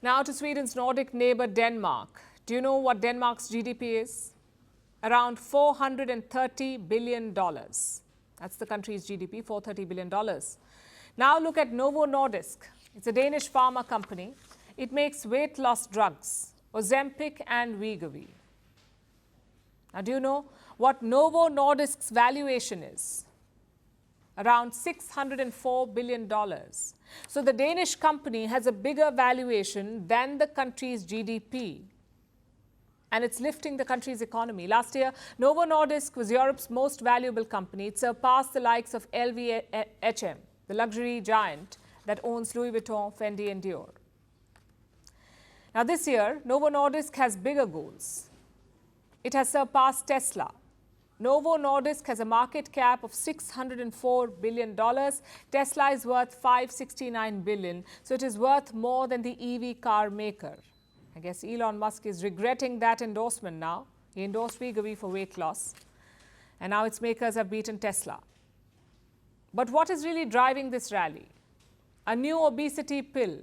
Now to Sweden's Nordic neighbor Denmark. Do you know what Denmark's GDP is? Around $430 billion. That's the country's GDP, $430 billion. Now look at Novo Nordisk. It's a Danish pharma company. It makes weight loss drugs, Ozempic and Wegovy. Now do you know what Novo Nordisk's valuation is? Around $604 billion. So the Danish company has a bigger valuation than the country's GDP. And it's lifting the country's economy. Last year, Novo Nordisk was Europe's most valuable company. It surpassed the likes of LVMH, the luxury giant that owns Louis Vuitton, Fendi and Dior. Now this year, Novo Nordisk has bigger goals. It has surpassed Tesla. Novo Nordisk has a market cap of $604 billion. Tesla is worth $569 billion, so it is worth more than the EV car maker. I guess Elon Musk is regretting that endorsement now. He endorsed Wegovy for weight loss, and now its makers have beaten Tesla. But what is really driving this rally? A new obesity pill,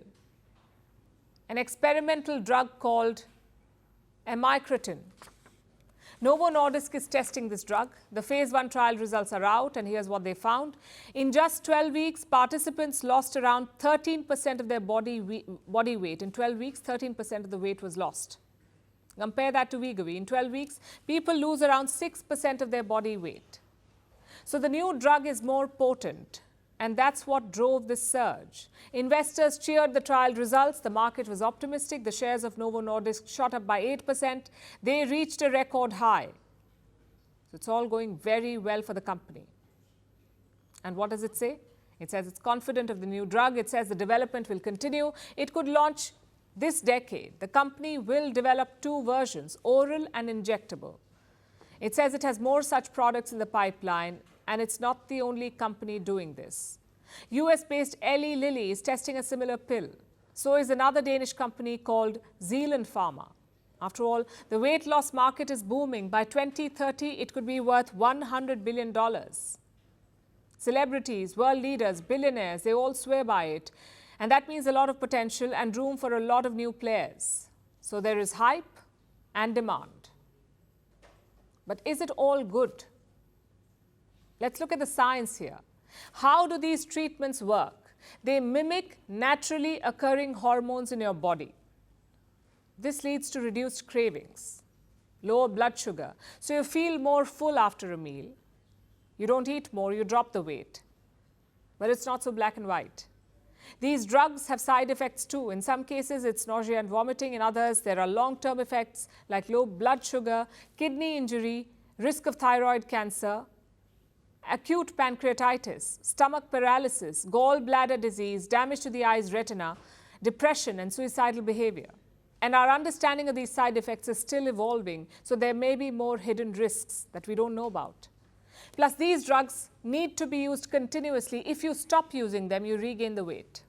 an experimental drug called amycretin. Novo Nordisk is testing this drug. The phase 1 trial results are out, and here's what they found. In just 12 weeks, participants lost around 13% of their body weight. In 12 weeks, 13% of the weight was lost. Compare that to Wegovy. In 12 weeks, people lose around 6% of their body weight. So the new drug is more potent, and that's what drove this surge. Investors cheered the trial results. The market was optimistic. The shares of Novo Nordisk shot up by 8%. They reached a record high. So it's all going very well for the company. And what does it say? It says it's confident of the new drug. It says the development will continue. It could launch this decade. The company will develop 2 versions, oral and injectable. It says it has more such products in the pipeline, and it's not the only company doing this. US-based Eli Lilly is testing a similar pill. So is another Danish company called Zealand Pharma. After all, the weight loss market is booming. By 2030, it could be worth $100 billion. Celebrities, world leaders, billionaires, they all swear by it. And that means a lot of potential and room for a lot of new players. So there is hype and demand. But is it all good? Let's look at the science here. How do these treatments work? They mimic naturally occurring hormones in your body. This leads to reduced cravings, lower blood sugar, so you feel more full after a meal. You don't eat more, you drop the weight. But it's not so black and white. These drugs have side effects too. In some cases, it's nausea and vomiting. In others, there are long-term effects like low blood sugar, kidney injury, risk of thyroid cancer, acute pancreatitis, stomach paralysis, gallbladder disease, damage to the eye's retina, depression and suicidal behavior. And our understanding of these side effects is still evolving, so there may be more hidden risks that we don't know about. Plus, these drugs need to be used continuously. If you stop using them, you regain the weight.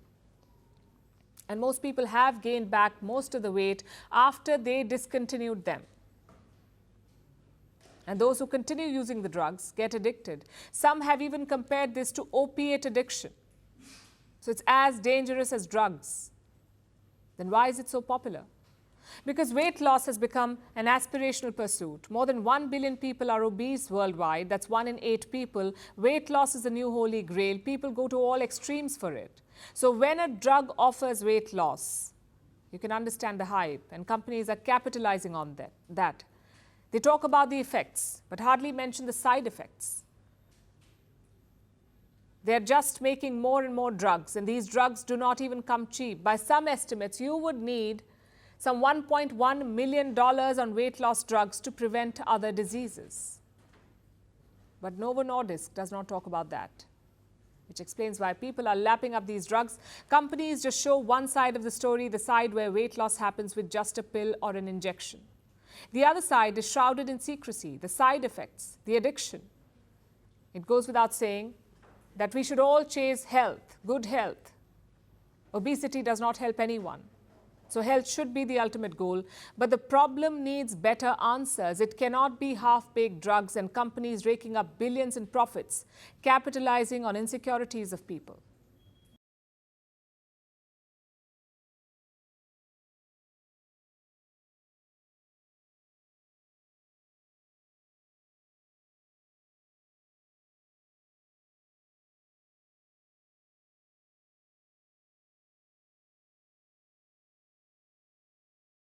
And most people have gained back most of the weight after they discontinued them. And those who continue using the drugs get addicted. Some have even compared this to opiate addiction. So it's as dangerous as drugs. Then why is it so popular? Because weight loss has become an aspirational pursuit. More than 1 billion people are obese worldwide. That's 1 in 8 people. Weight loss is the new holy grail. People go to all extremes for it. So when a drug offers weight loss, you can understand the hype, and companies are capitalizing on that. They talk about the effects, but hardly mention the side effects. They're just making more and more drugs, and these drugs do not even come cheap. By some estimates, you would need some $1.1 million on weight loss drugs to prevent other diseases. But Novo Nordisk does not talk about that, which explains why people are lapping up these drugs. Companies just show one side of the story, the side where weight loss happens with just a pill or an injection. The other side is shrouded in secrecy, the side effects, the addiction. It goes without saying that we should all chase health, good health. Obesity does not help anyone. So health should be the ultimate goal, but the problem needs better answers. It cannot be half-baked drugs and companies raking up billions in profits, capitalizing on insecurities of people.